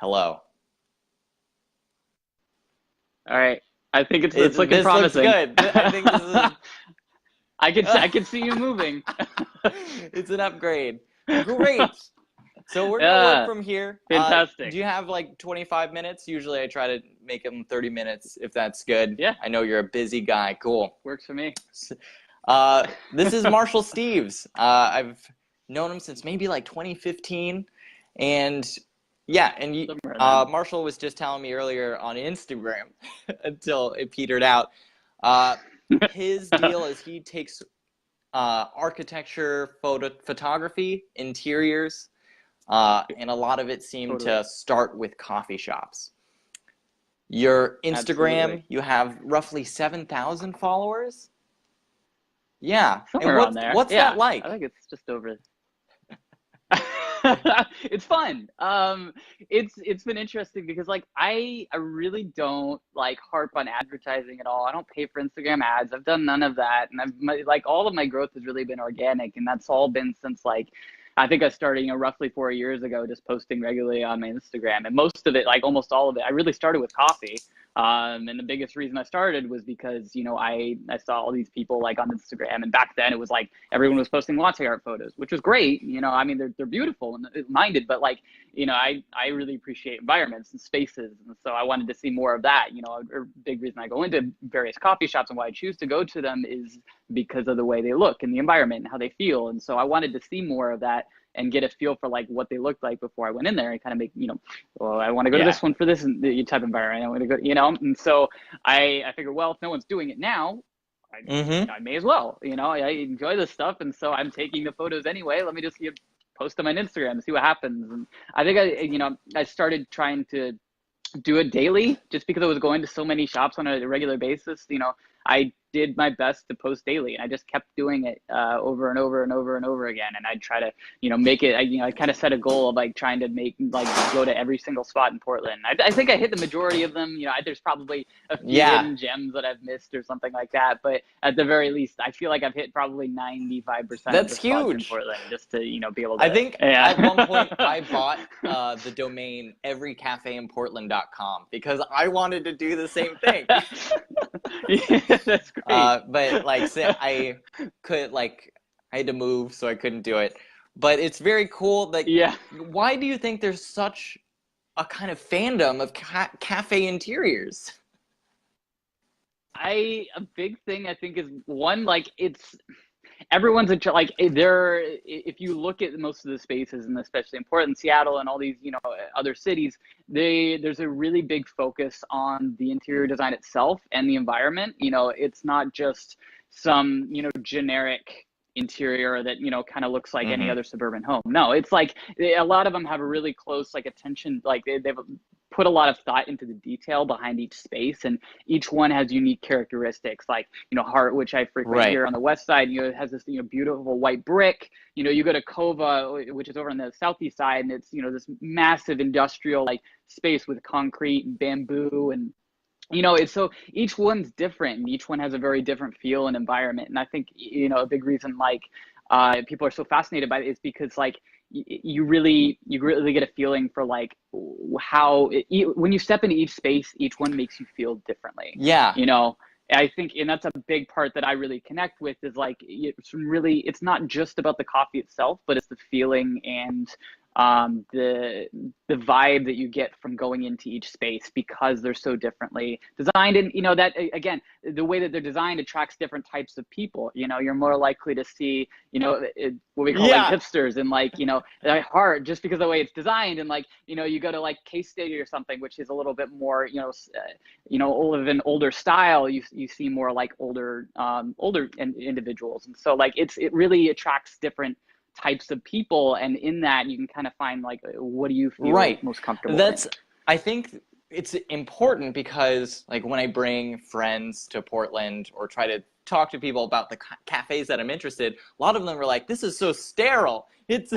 Hello. All right. I think it's looking This looks promising. good. I think this is I can see you moving. it's an upgrade. Great. So we're gonna work Yeah, from here. Do fantastic. you have like 25 minutes? Usually I try to make them 30 minutes if that's good. Yeah, I know you're a busy guy. Cool. works for me. This is Marshall Steeves. I've known him since maybe like 2015, and yeah, and Somewhere then. Marshall was just telling me earlier on Instagram until it petered out. Uh, his deal is he takes architecture, photography, interiors, and a lot of it seemed Totally. to start with coffee shops. Your Instagram, Absolutely. you have roughly 7,000 followers. Yeah, and Somewhere around there. what's that Yeah, I like? think it's just over. It's fun. It's been interesting because like I really don't like harp on advertising at all. I don't pay for Instagram ads. I've done none of that, and like all of my growth has really been organic, and that's all been since like I think I started roughly 4 years ago, just posting regularly on my Instagram, and most of it, like almost all of it, I really started with coffee. And the biggest reason I started was because I saw all these people like on Instagram, and back then it was like everyone was posting latte art photos, which was great. I mean they're beautiful and minded, but like I really appreciate environments and spaces, and so I wanted to see more of that. A big reason I go into various coffee shops and why I choose to go to them is because of the way they look and the environment and how they feel, and so I wanted to see more of that and get a feel for like what they looked like before I went in there and kind of make, well, I want to go to Yeah. this one for this type of environment. I want to go, and so I figured, well, if no one's doing it now, Mm-hmm. I may as well, I enjoy this stuff. And so I'm taking the photos anyway. Let me just post them on Instagram and see what happens. And I think I started trying to do it daily just because I was going to so many shops on a regular basis. I did my best to post daily, and I just kept doing it over and over and over and over again. And I'd try to, make it. I kind of set a goal of like trying to make like go to every single spot in Portland. I think I hit the majority of them. There's probably a few Yeah, hidden gems that I've missed or something like that. But at the very least, I feel like I've hit probably 95% of that's the spots in huge. Portland just to be able I to. think at one point Yeah. I bought the domain everycafeinportland.com because I wanted to do the same thing. Yeah, that's great. But like say I could like I had to move so I couldn't do it. But it's very cool. Like, Yeah. why do you think there's such a kind of fandom of cafe interiors? A big thing I think is one, like it's everyone's like there. If you look at most of the spaces, and especially in Portland, Seattle, and all these other cities, there's a really big focus on the interior design itself and the environment. It's not just some generic interior that kind of looks like any Mm-hmm. other suburban home. No, it's like a lot of them have a really close like attention, like they've put a lot of thought into the detail behind each space, and each one has unique characteristics. Like Hart, which I frequent Right. here on the west side, it has this beautiful white brick. You go to Kova, which is over on the southeast side, and it's this massive industrial like space with concrete and bamboo, and it's so each one's different, and each one has a very different feel and environment. And I think a big reason like people are so fascinated by it is because like you really get a feeling for like how when you step into each space, each one makes you feel differently. Yeah. You know, I think, and that's a big part that I really connect with is like it's not just about the coffee itself, but it's the feeling and the vibe that you get from going into each space because they're so differently designed. And that again, the way that they're designed attracts different types of people. You're more likely to see what we call like Yeah. hipsters and like like Heart, just because of the way it's designed. And like you go to like Case Study or something, which is a little bit more of an older style. You see more like older individuals, and so like it really attracts different types of people, and in that you can kind of find like what do you feel Right. most comfortable in. That's, I think it's important because, like, when I bring friends to Portland or try to talk to people about the cafes that I'm interested, a lot of them are like, "This is so sterile. It's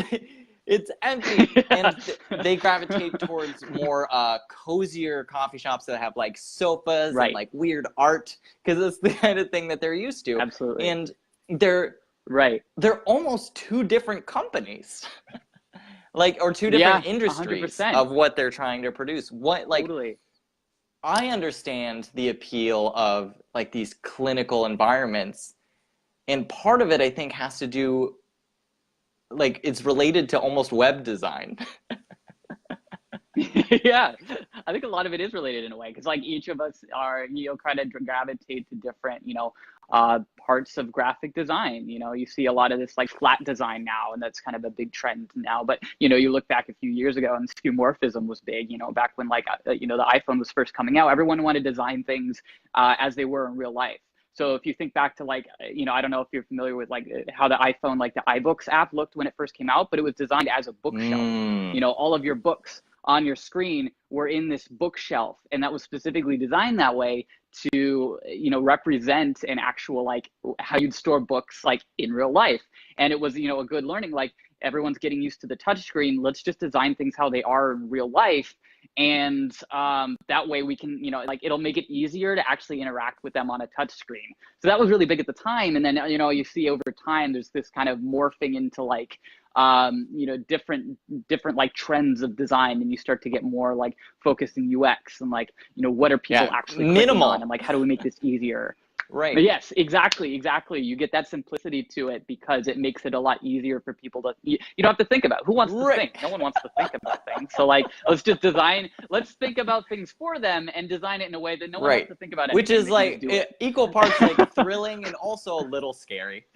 empty," and they gravitate towards more cozier coffee shops that have like sofas and Right. like weird art because it's the kind of thing that they're used to, Absolutely. and they're Right. they're almost two different companies. like, or two Yeah, different industries 100%. of what they're trying to produce. What, like, Totally. I understand the appeal of like these clinical environments, and part of it I think has to do, like, it's related to almost web design. Yeah, I think a lot of it is related in a way because like each of us are, kind of gravitate to different, parts of graphic design. You see a lot of this like flat design now, and that's kind of a big trend now. But, you look back a few years ago and skeuomorphism was big, back when like, the iPhone was first coming out, everyone wanted to design things as they were in real life. So if you think back to like, I don't know if you're familiar with like how the iPhone, like the iBooks app looked when it first came out, but it was designed as a bookshelf. Mm. All of your books on your screen were in this bookshelf, and that was specifically designed that way to, represent an actual like how you'd store books like in real life. And it was, a good learning, like everyone's getting used to the touch screen. Let's just design things how they are in real life. And that way we can, like it'll make it easier to actually interact with them on a touch screen. So that was really big at the time. And then, you see over time, there's this kind of morphing into like, different like trends of design, and you start to get more like focused in UX and like, what are people actually clicking on, and like, how do we make this easier? Right. But yes, exactly. You get that simplicity to it because it makes it a lot easier for people to, you don't have to think about it. Who wants to Right. think? No one wants to think about things. So like, let's think about things for them and design it in a way that no one has to think about it. Which is like equal parts like thrilling and also a little scary.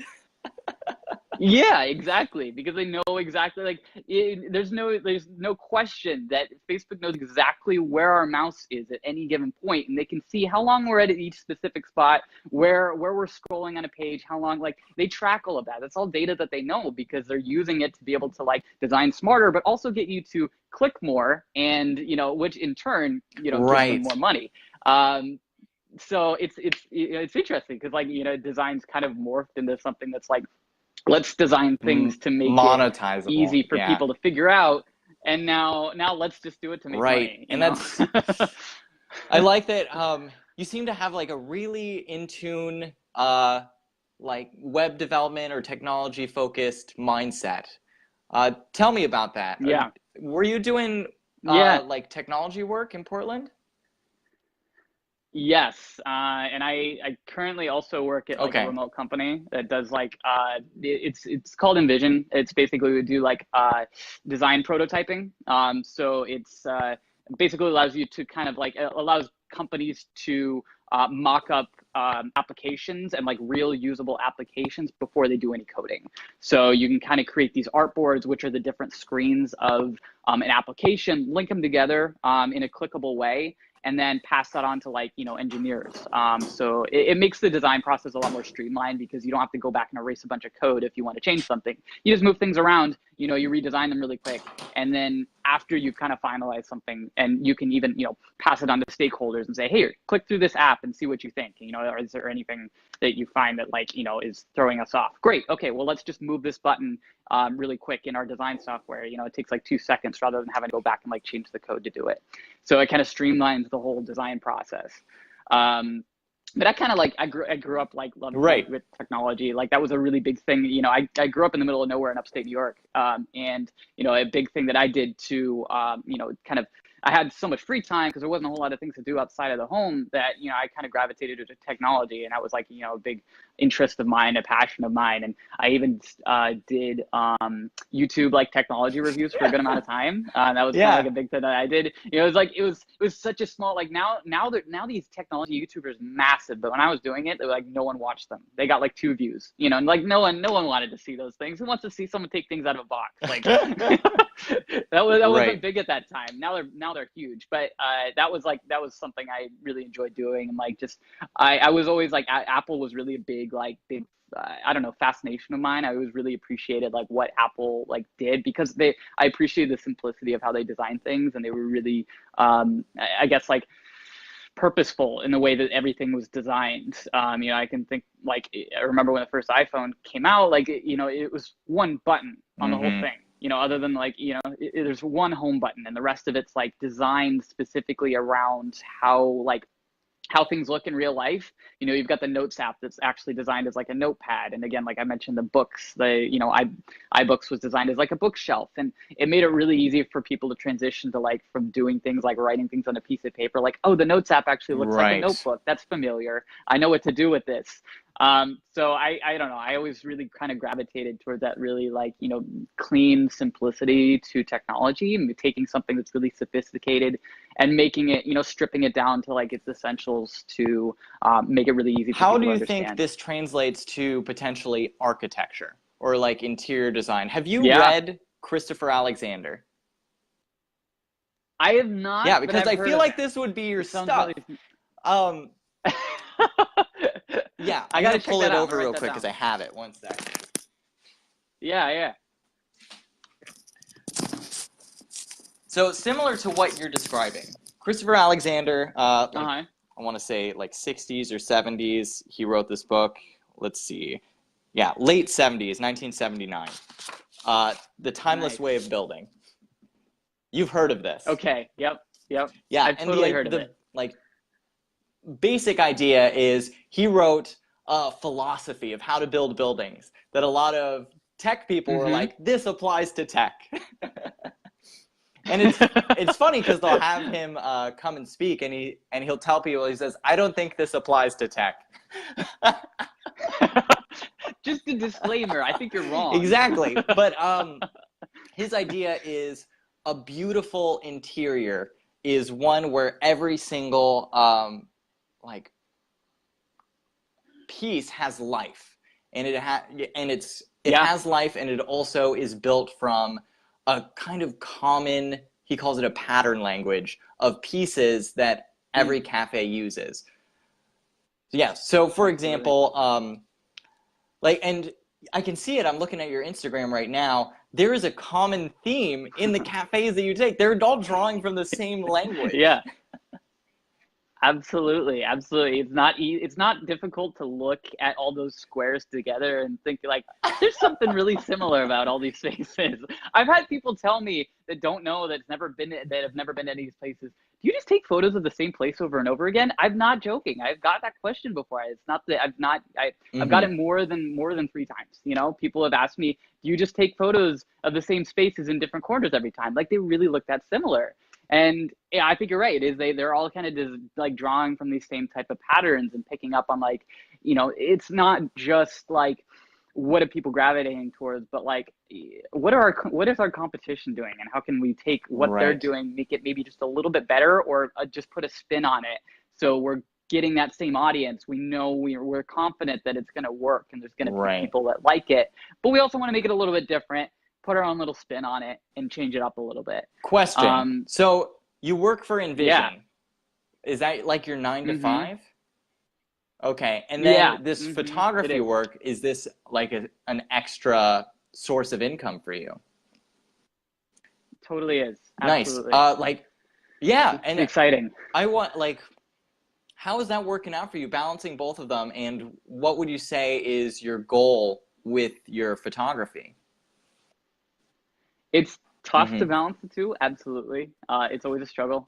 Yeah, exactly. Because they know exactly, like there's no question that Facebook knows exactly where our mouse is at any given point, and they can see how long we're at each specific spot, where we're scrolling on a page, how long, like they track all of that. That's all data that they know because they're using it to be able to like design smarter, but also get you to click more, and which in turn, gives them more money. So it's interesting because like, design's kind of morphed into something that's like, let's design things to make monetizable, it easy for people to figure out. And now let's just do it to make money. And that's, I like that. You seem to have like a really in tune, like web development or technology focused mindset. Tell me about that. Yeah. Were you doing like technology work in Portland? Yes, and I currently also work at like a remote company that does like it's called Envision. It's basically we do like design prototyping. So it's basically allows you to kind of like allows companies to mock up applications and like real usable applications before they do any coding. So you can kind of create these artboards, which are the different screens of an application, link them together in a clickable way, and then pass that on to like, engineers. So it makes the design process a lot more streamlined because you don't have to go back and erase a bunch of code if you want to change something. You just move things around, you redesign them really quick. And then after you've kind of finalized something, and you can even, pass it on to stakeholders and say, hey, click through this app and see what you think. Or is there anything that you find that like, is throwing us off? Great. Okay, well, let's just move this button really quick in our design software. It takes like 2 seconds rather than having to go back and like change the code to do it. So it kind of streamlines the whole design process. But I kind of like, I grew up like loving with technology. Like that was a really big thing. I grew up in the middle of nowhere in upstate New York. And, a big thing that I did to, kind of, I had so much free time because there wasn't a whole lot of things to do outside of the home that, I kind of gravitated to technology, and that was like, a big interest of mine, a passion of mine. And I even did YouTube like technology reviews for a good amount of time. That was kind of like a big thing that I did. It was like, it was such a small, like now these technology YouTubers massive, but when I was doing it, like no one watched them. They got like 2 views, and like no one wanted to see those things. Who wants to see someone take things out of a box? Like that wasn't big at that time. Now they're huge, but that was something I really enjoyed doing. And like just I was always like, Apple was really a big I don't know, fascination of mine. I always really appreciated like what Apple like did because I appreciated the simplicity of how they designed things, and they were really I guess like purposeful in the way that everything was designed. I can think like, I remember when the first iPhone came out, like it was one button on the whole thing. Other than like, there's one home button, and the rest of it's like designed specifically around how like how things look in real life. You've got the Notes app that's actually designed as like a notepad. And again, like I mentioned, the books, iBooks was designed as like a bookshelf. And it made it really easy for people to transition to like from doing things like writing things on a piece of paper, like, oh, the Notes app actually looks like a Right. notebook. That's familiar. I know what to do with this. So I don't know. I always really kind of gravitated towards that really like, clean simplicity to technology, and taking something that's really sophisticated and making it, stripping it down to like its essentials to make it really easy for How people do to you think understand. this translates to potentially architecture or like interior design? Have you Yeah, read Christopher Alexander? I have not, Yeah, but because I've I heard feel of like him. this would be your It sounds really. stuff. Um, yeah, I I'm got gonna to check pull that it out. I'm over gonna write real that quick because down. I have it. One sec. Yeah, yeah. So similar to what you're describing, Christopher Alexander, like Uh-huh. I want to say like 60s or 70s, he wrote this book. Let's see, yeah, late 70s, 1979. The Timeless Nice. Way of Building. You've heard of this? Okay. Yep. Yep. Yeah, I've and totally heard of the it. like basic idea is he wrote a philosophy of how to build buildings that a lot of tech people were Mm-hmm. like, this applies to tech. And it's funny because they'll have him come and speak, and he'll tell people, he says, I don't think this applies to tech. Just a disclaimer. I think you're wrong. Exactly. But his idea is a beautiful interior is one where every single like piece has life, and it Yeah. has life, and it also is built from a kind of common, he calls it a pattern language of pieces that Mm, every cafe uses. Yeah, so for absolutely. example, like, and I can see it, I'm looking at your Instagram right now, there is a common theme in the cafes that you take. They're all drawing from the same language. Yeah. Absolutely, absolutely. It's not difficult to look at all those squares together and think like there's something really similar about all these spaces. I've had people tell me that don't know that have never been to any of these places. Do you just take photos of the same place over and over again? I'm not joking. I've got that question before. It's not that I've got it Mm-hmm. more than 3 times. People have asked me, do you just take photos of the same spaces in different corners every time? Like they really look that similar. And yeah, I think you're right. Is they're all kind of just like drawing from these same type of patterns and picking up on like, it's not just like what are people gravitating towards, but like what is our competition doing, and how can we take what they're Right. doing, make it maybe just a little bit better, or just put a spin on it. So we're getting that same audience. We know we're confident that it's going to work and there's going to be Right. people that like it, but we also want to make it a little bit different, put our own little spin on it and change it up a little bit. Question. Um, So you work for yeah. Envision. Is that like your nine to Mm-hmm. five? Okay. And Yeah. then this Mm-hmm. It photography is. work, is this like an extra source of income for you? Totally is. Nice. Absolutely. Like, yeah. It's And exciting. I want, like, how is that working out for you, balancing both of them? And what would you say is your goal with your photography? It's tough to Mm-hmm. balance the two. Absolutely. It's always a struggle.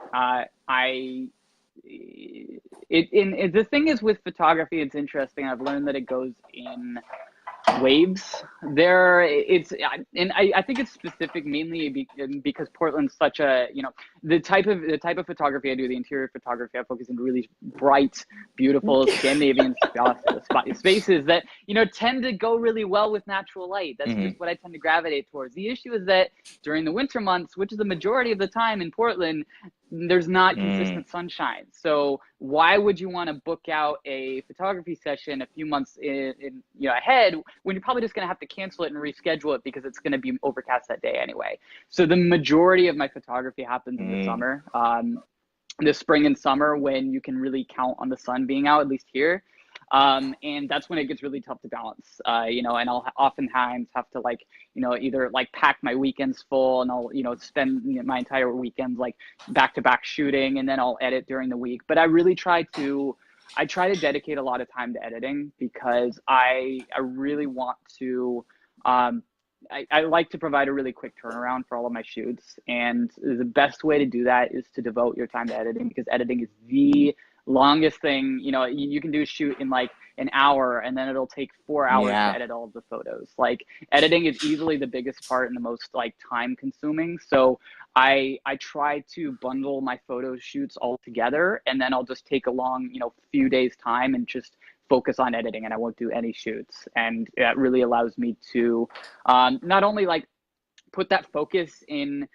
The thing is with photography, it's interesting. I've learned that it goes in waves there. I think it's specific mainly because Portland's such a, the type of photography I do, the interior photography, I focus on really bright, beautiful Scandinavian spaces that tend to go really well with natural light. That's Mm-hmm. just what I tend to gravitate towards. The issue is that during the winter months, which is the majority of the time in Portland, there's not Mm. consistent sunshine. So why would you want to book out a photography session a few months ahead when you're probably just going to have to cancel it and reschedule it because it's going to be overcast that day anyway? So the majority of my photography happens in the Mm. summer, the spring and summer, when you can really count on the sun being out, at least here. And that's when it gets really tough to balance, and I'll oftentimes have to either like pack my weekends full, and I'll, spend my entire weekends like back to back shooting, and then I'll edit during the week. But I try to dedicate a lot of time to editing because I really want to, I like to provide a really quick turnaround for all of my shoots. And the best way to do that is to devote your time to editing, because editing is the longest thing, you can do a shoot in like an hour, and then it'll take 4 hours to Yeah. edit all of the photos. Like editing is easily the biggest part and the most like time consuming. So I try to bundle my photo shoots all together, and then I'll just take a long, few days time and just focus on editing, and I won't do any shoots. And that really allows me to not only like put that focus in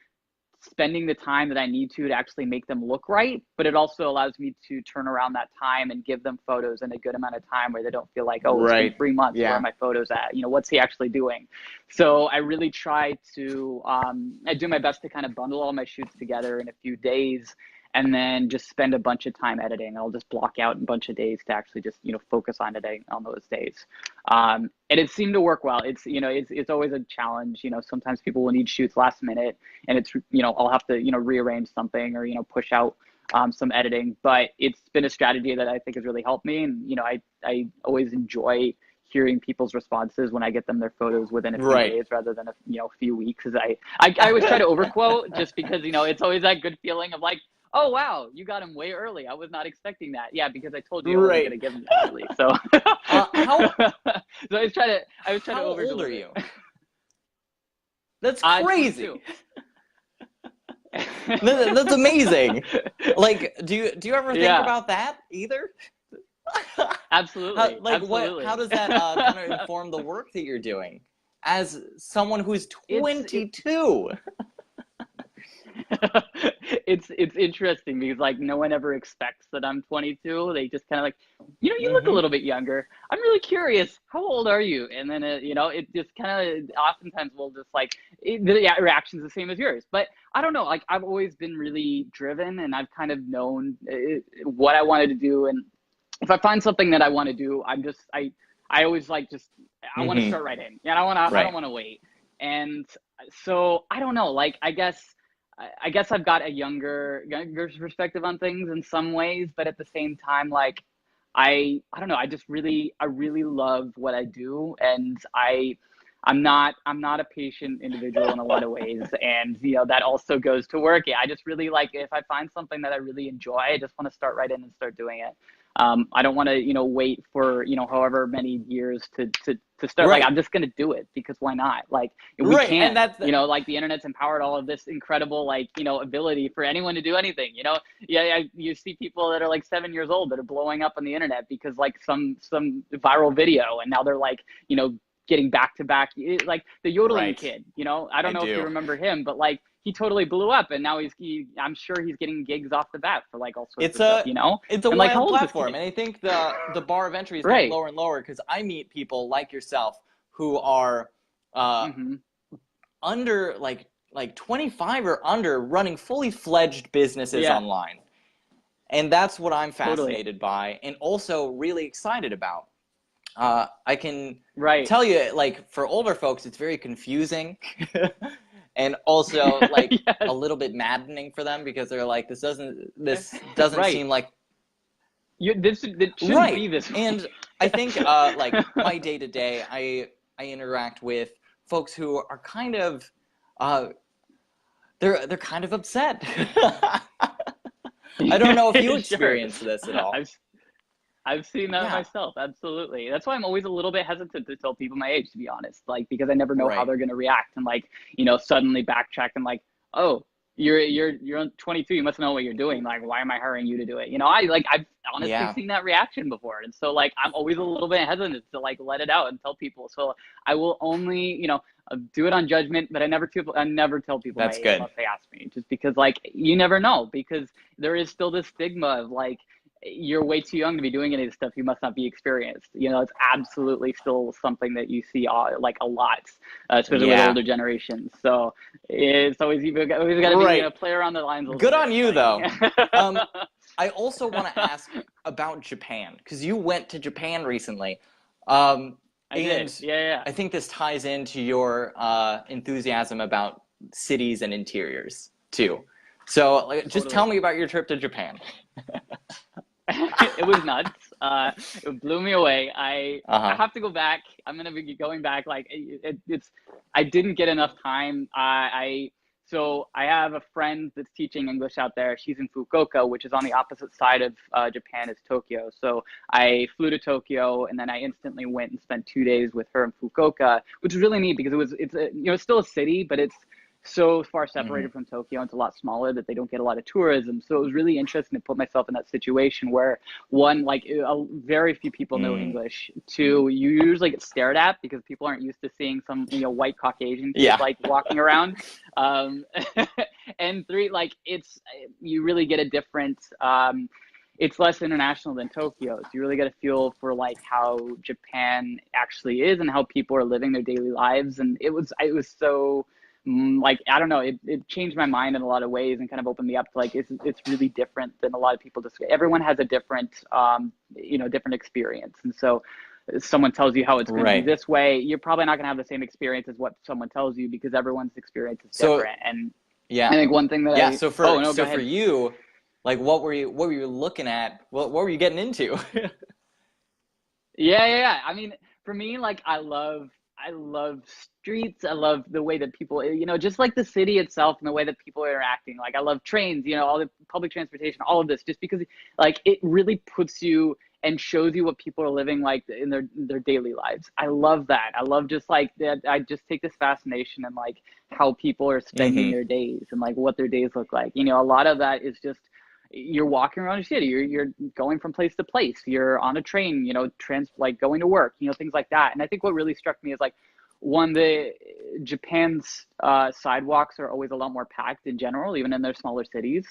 spending the time that I need to actually make them look right, but it also allows me to turn around that time and give them photos in a good amount of time where they don't feel like, oh, it's been Right. 3 months. Where are Yeah. my photos at? What's he actually doing? So I really try to, I do my best to kind of bundle all my shoots together in a few days, and then just spend a bunch of time editing. I'll just block out a bunch of days to actually just, focus on editing on those days. And it seemed to work well. It's always a challenge. Sometimes people will need shoots last minute, and it's, I'll have to, rearrange something or, push out some editing, but it's been a strategy that I think has really helped me. And, I always enjoy hearing people's responses when I get them their photos within a few Right. days rather than a few weeks. Because I always try to overquote just because, it's always that good feeling of like, oh, wow, you got him way early. I was not expecting that. Yeah, because I told you I wasn't going to give him that early. So, so I was trying to How over-deliver. old are you? That's 22. crazy. That's amazing. Like, do you ever think about that either? Absolutely. Absolutely. How does that kind of inform the work that you're doing as someone who's 22? It's interesting because like no one ever expects that I'm 22. They just kind of like, you look a little bit younger. I'm really curious. How old are you? And then it just kind of oftentimes will just like the reaction's the same as yours. But I don't know. Like I've always been really driven, and I've kind of known what I wanted to do. And if I find something that I want to do, I always like just I want to start right in. Yeah, I don't want to wait. And so I don't know. Like I guess I've got a younger perspective on things in some ways, but at the same time, like I don't know. I really love what I do, and I'm not a patient individual in a lot of ways, and that also goes to work. Yeah, I just really like if I find something that I really enjoy, I just want to start right in and start doing it. I don't want to wait for however many years to start. Right. Like I'm just gonna do it because why not? like we Right. can, And that's like the internet's empowered all of this incredible like ability for anyone to do anything. You see people that are like 7 years old that are blowing up on the internet because like some viral video, and now they're like getting back to back, like the yodeling kid. I don't know if you remember him, but like he totally blew up, and now I'm sure he's getting gigs off the bat for like all sorts of stuff. It's a and, wild like, platform, and I think the bar of entry is getting lower and lower because I meet people like yourself who are under like 25 or under, running fully fledged businesses online, and that's what I'm fascinated by, and also really excited about. I can tell you, like for older folks, it's very confusing. And also, like a little bit maddening for them because they're like, this doesn't seem like it shouldn't be this way. And I think like my day to day, I interact with folks who are kind of they're kind of upset. I don't know if you experienced this at all. I've seen that myself. Absolutely. That's why I'm always a little bit hesitant to tell people my age, to be honest, like, because I never know how they're going to react and like, suddenly backtrack and like, oh, you're 22. You must know what you're doing. Like, why am I hiring you to do it? I've honestly seen that reaction before. And so like, I'm always a little bit hesitant to like, let it out and tell people. So I will only, do it on judgment, but I never tell people my age unless they ask me, just because like, you never know, because there is still this stigma of like, you're way too young to be doing any of this stuff. You must not be experienced. It's absolutely still something that you see like a lot, especially with older generations. So it's always got to be play around the lines. Good on you, though. I also want to ask about Japan, because you went to Japan recently. I did. Yeah. I think this ties into your enthusiasm about cities and interiors too. So just tell me about your trip to Japan. It was nuts. It blew me away. I have to go back. I'm gonna be going back. Like I didn't get enough time. I So I have a friend that's teaching English out there. She's in Fukuoka, which is on the opposite side of Japan as Tokyo. So I flew to Tokyo, and then I instantly went and spent 2 days with her in Fukuoka, which is really neat because it's still a city, but it's so far Hmm. separated from Tokyo. It's a lot smaller that they don't get a lot of tourism. So it was really interesting to put myself in that situation where one, like very few people know Mm. English. Two, you usually get stared at because people aren't used to seeing some, white Caucasian kid Yeah. like walking around. Um, and three, like you really get a different, it's less international than Tokyo. So you really get a feel for like how Japan actually is and how people are living their daily lives. And it was so, like, I don't know, it changed my mind in a lot of ways and kind of opened me up to like, it's really different than a lot of people just, everyone has a different, different experience. And so someone tells you how it's going to be Right. this way, you're probably not going to have the same experience as what someone tells you because everyone's experience is So different. And I yeah. think one thing that Yeah. So oh for no, go so for ahead. you, like what were you looking at? What were you getting into? Yeah. I mean, for me, like I love streets. I love the way that people, just like the city itself and the way that people are interacting. Like I love trains, all the public transportation, all of this, just because like it really puts you and shows you what people are living like in their daily lives. I love that. I love just like that. I just take this fascination in like how people are spending Hmm. their days and like what their days look like. A lot of that is just you're walking around a city, you're going from place to place, you're on a train, like going to work, things like that. And I think what really struck me is like one, the Japan's sidewalks are always a lot more packed in general, even in their smaller cities.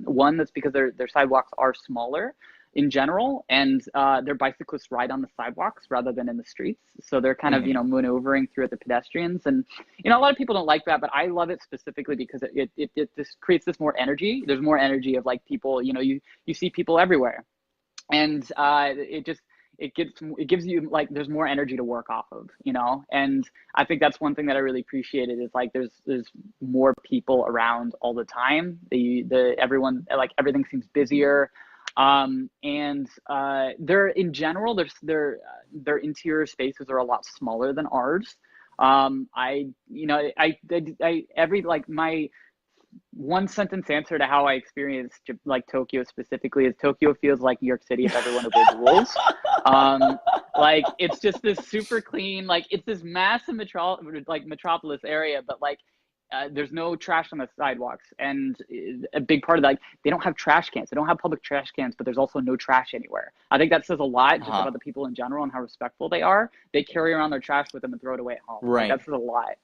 One, that's because their sidewalks are smaller in general, and their bicyclists ride on the sidewalks rather than in the streets. So they're kind of, Hmm. maneuvering through the pedestrians. And, a lot of people don't like that, but I love it specifically because it just creates this more energy. There's more energy of like people, you see people everywhere. And it gives you like there's more energy to work off of, and I think that's one thing that I really appreciated is like there's more people around all the time. The everyone, like everything seems busier. And they're in general their interior spaces are a lot smaller than ours. I every like my one sentence answer to how I experienced like Tokyo specifically is Tokyo feels like New York City if everyone obeyed the rules. Um, like it's just this super clean, like it's this massive metropolis area, but like there's no trash on the sidewalks, and a big part of that, like, they don't have trash cans. They don't have public trash cans, but there's also no trash anywhere. I think that says a lot just Uh-huh. about the people in general and how respectful they are. They carry around their trash with them and throw it away at home. Like that Right. says a lot.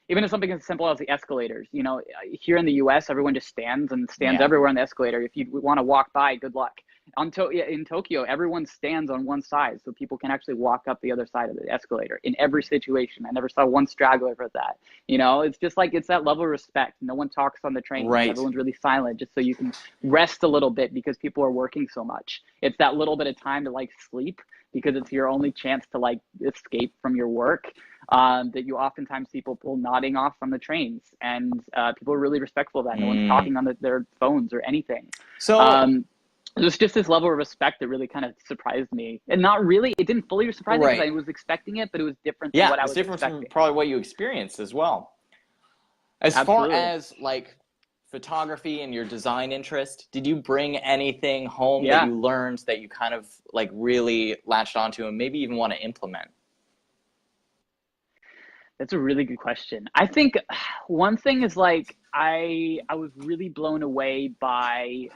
Even if something as simple as the escalators, here in the US, everyone just stands Yeah. everywhere on the escalator. If you want to walk by, good luck. In Tokyo, everyone stands on one side so people can actually walk up the other side of the escalator in every situation. I never saw one straggler for that. It's just like it's that level of respect. No one talks on the trains. Right. Everyone's really silent just so you can rest a little bit because people are working so much. It's that little bit of time to like sleep because it's your only chance to like escape from your work, that you oftentimes see people nodding off on the trains, and people are really respectful of that. No one's Mm. talking on their phones or anything. So Um, there's just this level of respect that really kind of surprised me, and not really, it didn't fully surprise me because right. I was expecting it, but it was different than Yeah, what I it's was different from expecting. probably what you experienced as well. As far Absolutely. as like photography and your design interest, did you bring anything home that Yeah, you learned that you kind of like really latched onto and maybe even want to implement? that's a really good question. I think one thing is like I was really blown away by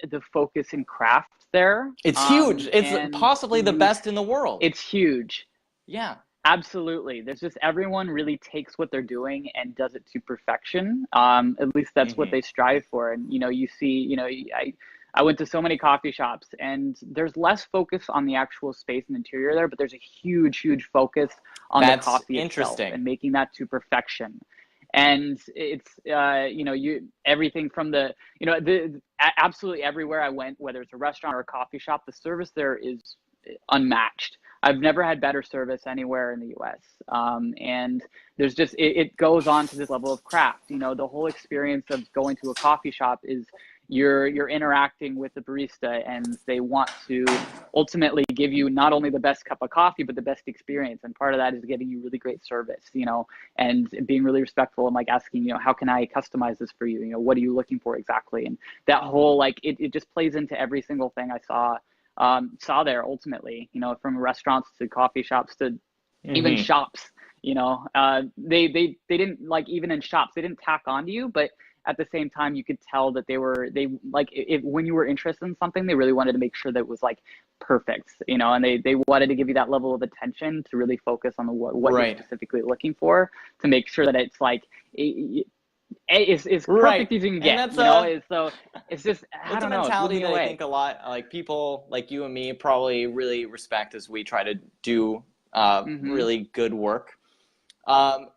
the focus in craft there, It's huge. It's and possibly the best in the world. it's huge. Yeah. Absolutely. There's just everyone really takes what they're doing and does it to perfection. At least that's what Hmm. they strive for. And you see, I went to so many coffee shops, and there's less focus on the actual space and interior there, but there's a huge, huge focus on the That's coffee itself interesting. and making that to perfection. And it's you everything from absolutely everywhere I went, whether it's a restaurant or a coffee shop, the service there is unmatched. I've never had better service anywhere in the US. And there's it goes on to this level of craft. The whole experience of going to a coffee shop you're interacting with the barista, and they want to ultimately give you not only the best cup of coffee but the best experience. And part of that is giving you really great service, and being really respectful and like asking, how can I customize this for you? What are you looking for exactly? And that whole like it just plays into every single thing I saw there ultimately, from restaurants to coffee shops to even shops. They didn't, like, even in shops they didn't tack onto you, but at the same time you could tell that they like, if when you were interested in something, they really wanted to make sure that it was like perfect, and they wanted to give you that level of attention to really focus on what Right. you're specifically looking for, to make sure that it's like is perfect Right. as you can And get, so it's just, I that's a don't know, it blew mentality me that I away. think a lot, like, people like you and me probably really respect as we try to do Hmm. really good work. Um,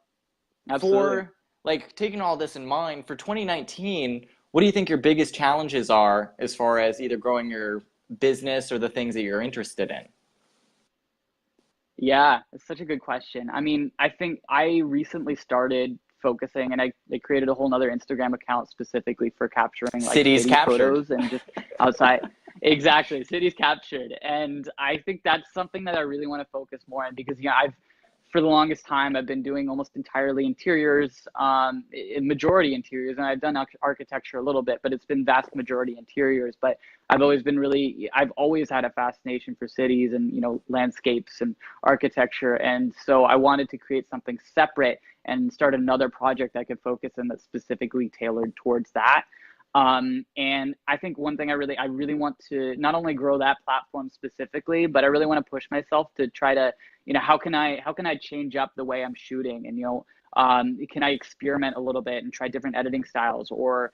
Absolutely. for, like, taking all this in mind, for 2019, what do you think your biggest challenges are as far as either growing your business or the things that you're interested in? Yeah, it's such a good question. I mean, I think I recently started focusing, and I created a whole nother Instagram account specifically for capturing like Cities city captured. photos and just outside. Exactly, cities captured. And I think that's something that I really want to focus more on, because for the longest time I've been doing almost entirely interiors, in majority interiors, and I've done architecture a little bit, but it's been vast majority interiors. But I've always had a fascination for cities and, landscapes and architecture. And so I wanted to create something separate and start another project I could focus in that's specifically tailored towards that. And I think one thing I really want to not only grow that platform specifically, but I really want to push myself to try to, how can I change up the way I'm shooting, and, can I experiment a little bit and try different editing styles, or,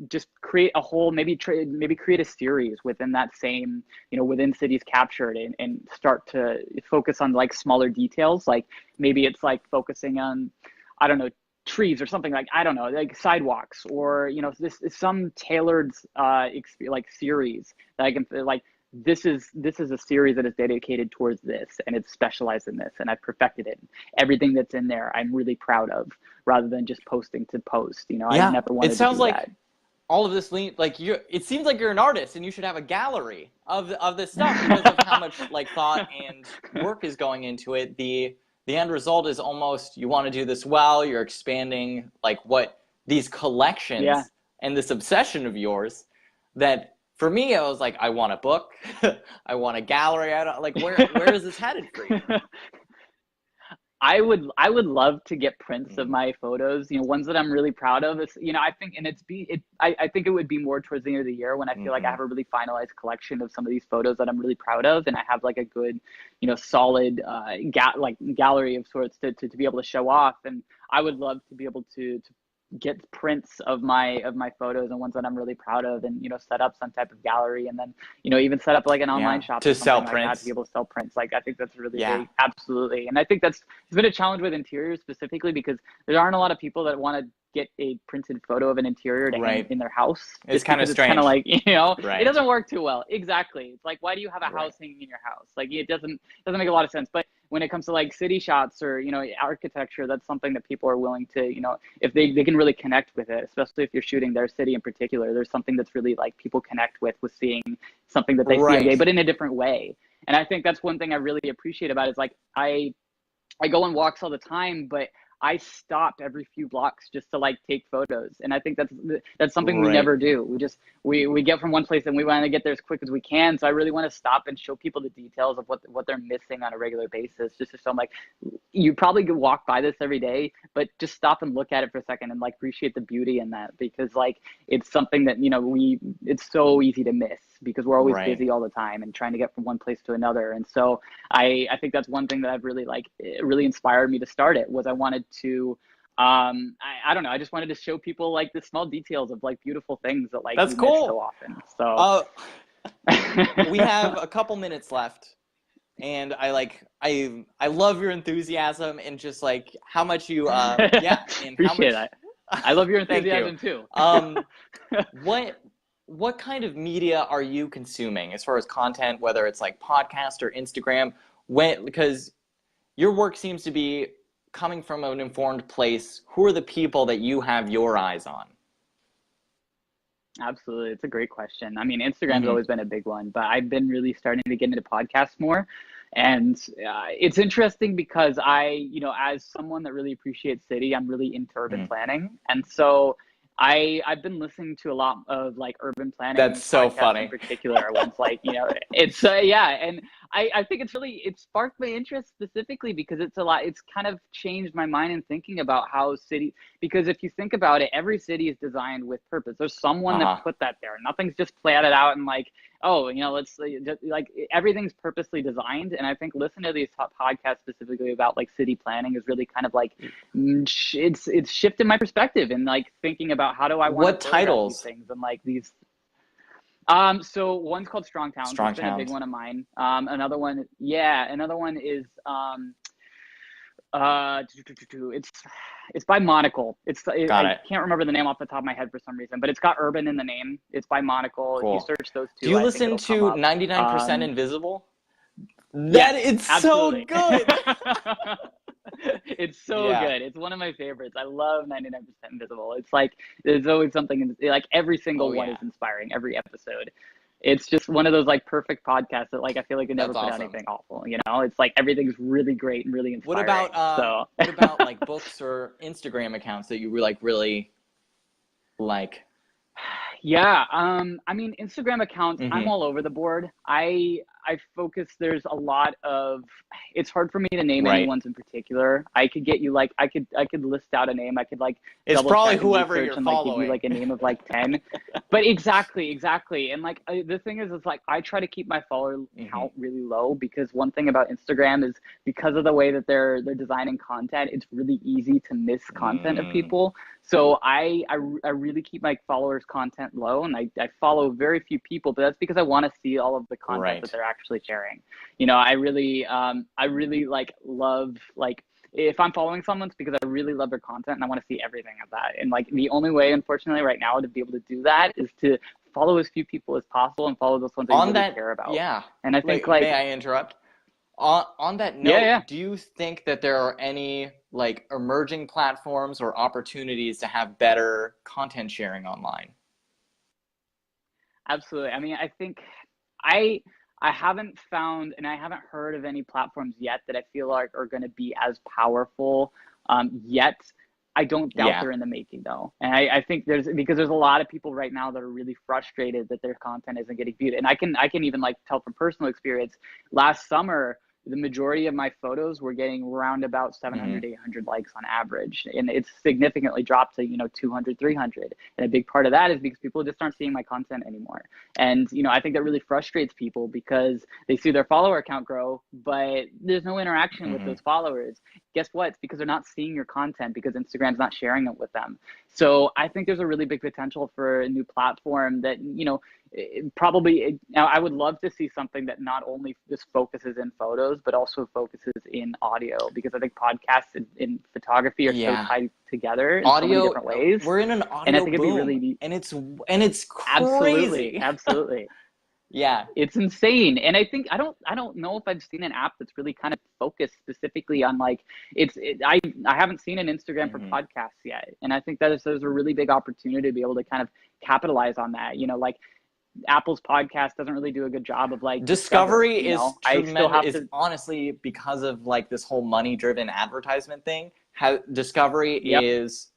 just create a whole, maybe create a series within that same, within cities captured, and start to focus on like smaller details. Like maybe it's like focusing on, I don't know, trees or something, like, I don't know, like sidewalks, or, this is some tailored like series that I can, like, this is a series that is dedicated towards this, and it's specialized in this, and I've perfected it. Everything that's in there I'm really proud of, rather than just posting to post. I Yeah, never it wanted to sounds do that. like all of this like, you, it seems like you're an artist and you should have a gallery of this stuff because of how much, like, thought and work is going into it. The end result is almost, you want to do this well, you're expanding like what these Yeah. collections and this obsession of yours, that for me I was like, I want a book. I want a gallery. I don't, like, where is this headed for you? I would love to get prints of Mm. my photos, ones that I'm really proud of. It's, I think, and I think it would be more towards the end of the year, when I feel like I Mm-hmm. have a really finalized collection of some of these photos that I'm really proud of, and I have like a good, solid gallery of sorts to be able to show off. And I would love to be able to get prints of my photos, and ones that I'm really proud of, and, set up some type of gallery, and then, even set up like an online Yeah, shop or to sell something like that, to be prints. able to sell prints. Like, I think that's really Yeah. big. Absolutely. And I think that's, it's been a challenge with interiors specifically, because there aren't a lot of people that want to get a printed photo of an interior to hang Right. in their house, It's just kind of because it's kind of strange. like, it Right. doesn't work too well. Exactly. It's like, why do you have a Right. house hanging in your house? Like, it doesn't make a lot of sense. But when it comes to like city shots, or, architecture, that's something that people are willing to, if they can really connect with it, especially if you're shooting their city in particular. There's something that's really like people connect with seeing something that they see every day, Right. but in a different way. And I think that's one thing I really appreciate about it, is like, I go on walks all the time, but I stop every few blocks just to like take photos. And I think that's something we Right. never do. We get from one place, and we want to get there as quick as we can. So I really want to stop and show people the details of what they're missing on a regular basis, just to show them, like, you probably could walk by this every day, but just stop and look at it for a second, and like appreciate the beauty in that, because like it's something that, it's so easy to miss, because we're always Right. busy all the time and trying to get from one place to another. And so I think that's one thing that I've really, like, it really inspired me to start it, was I wanted to, I don't know, I just wanted to show people like the small details of like beautiful things that like That's we miss so cool. often. So Uh, we have a couple minutes left, and I love your enthusiasm and just like how much you yeah, and how appreciate much. it. I love your Thank you. enthusiasm too. Um, what what kind of media are you consuming as far as content, whether it's like podcast or Instagram? When, because your work seems to be coming from an informed place. Who are the people that you have your eyes on? Absolutely. It's a great question. I mean, Instagram's Hmm. always been a big one, but I've been really starting to get into podcasts more. And it's interesting because as someone that really appreciates city, I'm really into urban Hmm. planning. And so I've been listening to a lot of like urban That's planning so podcasts in funny. particular. Ones like, it's yeah. And I think it sparked my interest specifically because it's kind of changed my mind in thinking about how city, because if you think about it, every city is designed with purpose. There's someone that Uh-huh. put that there. Nothing's just planted out and like, oh, let's say, like everything's purposely designed. And I think listening to these top podcasts specifically about like city planning is really kind of like, it's shifted my perspective and like thinking about how do I want to What photograph these titles? things and like these. So one's called Strong Towns. It's Strong been a big Towns. one of mine. Another one is it's by Monocle. Got I it. can't remember the name off the top of my head for some reason, but it's got urban in the name. It's by Monocle. If you Cool. search those Do two, you I think listen it'll come to up. 99% Invisible? That Yes, it's so absolutely. good. It's so Yeah. good. It's one of my favorites. I love 99% Invisible. It's like there's always something like every Oh single one yeah. is inspiring, every episode. It's just one of those like perfect podcasts that like I feel like they never That's put out awesome. anything awful, It's like everything's really great and really What about inspiring. So like books or Instagram accounts that you like really like? yeah, I mean, Instagram accounts, I'm Hmm. all over the board. I focus, there's a lot of, it's hard for me to name any Right. ones in particular. I could get you like, I could list out a name. I could like It's double probably check and whoever research you're and like give you following. like a name of like 10. But exactly. And like, the thing is, it's like, I try to keep my follower Hmm. count really low because one thing about Instagram is because of the way that they're designing content, it's really easy to miss content of Mm, people. So I really keep my followers' content low, and I follow very few people, but that's because I want to see all of the content that right. they're actually sharing. I really like love like if I'm following someone, it's because I really love their content and I want to see everything of that. And like the only way, unfortunately, right now to be able to do that is to follow as few people as possible and follow those ones that you On really that, care about. yeah. And I think Wait, may like I interrupt? On that yeah, yeah. note, do you think that there are any like emerging platforms or opportunities to have better content sharing online? Absolutely. I mean, I think I I haven't found and I haven't heard of any platforms yet that I feel like are going to be as powerful yet. I don't doubt Yeah. they're in the making though, and I think there's a lot of people right now that are really frustrated that their content isn't getting viewed, and I can even like tell from personal experience. Last summer, the majority of my photos were getting around about Hmm. 700 800 likes on average, and it's significantly dropped to 200 300, and a big part of that is because people just aren't seeing my content anymore. And I think that really frustrates people because they see their follower count grow, but there's no interaction with Hmm. those followers. Guess what? It's because they're not seeing your content because Instagram's not sharing it with them. So I think there's a really big potential for a new platform that, now I would love to see something that not only just focuses in photos, but also focuses in audio, because I think podcasts and photography are so Yeah. tied together in so many Audio, different ways. we're in an And I audio think it'd be boom, really, and it's absolutely, crazy. absolutely. Yeah. It's insane. And I think I don't know if I've seen an app that's really kind of focused specifically on like I haven't seen an Instagram for Hmm. podcasts yet. And I think that there's a really big opportunity to be able to kind of capitalize on that. Like Apple's podcast doesn't really do a good job of like discovery, Discovery is I still tremendous. have Is to. honestly because of like this whole money-driven advertisement thing. How Discovery Yep. is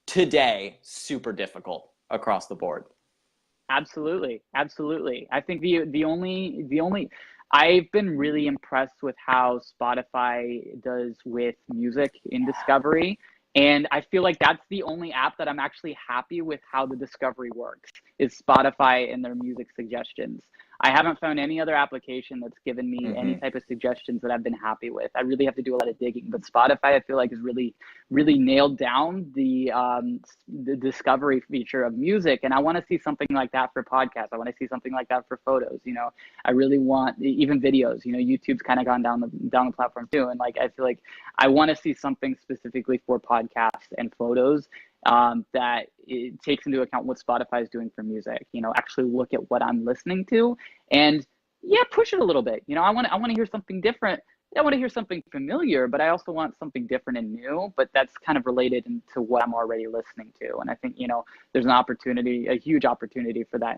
today super difficult across the board. Absolutely. I think the only I've been really impressed with how Spotify does with music in discovery. And I feel like that's the only app that I'm actually happy with how the discovery works, is Spotify and their music suggestions. I haven't found any other application that's given me any Hmm. type of suggestions that I've been happy with. I really have to do a lot of digging, but Spotify I feel like is really nailed down the discovery feature of music, and I want to see something like that for podcasts. I want to see something like that for photos. I really want even videos. YouTube's kind of gone down the platform too, and like I feel like I want to see something specifically for podcasts and photos that it takes into account what Spotify is doing for music. Actually look at what I'm listening to and yeah, push it a little bit. I want to hear something different, I want to hear something familiar, but I also want something different and new, but that's kind of related into what I'm already listening to. And I think, there's an opportunity, a huge opportunity for that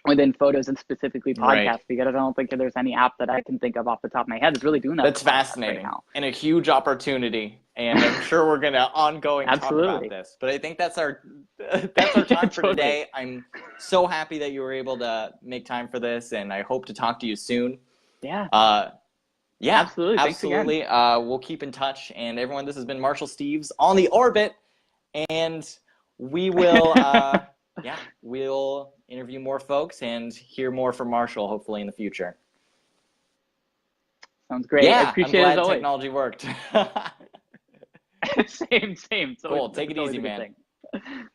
within photos and specifically Right. podcasts, because I don't think there's any app that I can think of off the top of my head that's really doing that That's for podcasts right fascinating now. and a huge opportunity. And I'm sure we're going to ongoing talk about Absolutely. this. But I think that's our time for Totally. today. I'm so happy that you were able to make time for this, and I hope to talk to you soon. Yeah, Yeah, absolutely. Thanks again. absolutely. We'll keep in touch. And everyone, this has been Marshall Steeves on the Orbit. And we will, we'll interview more folks and hear more from Marshall, hopefully in the future. Sounds great. I Yeah, I'm appreciate it as glad always. technology worked. Same. It's Cool. always, Take it's it always easy, a good man. thing.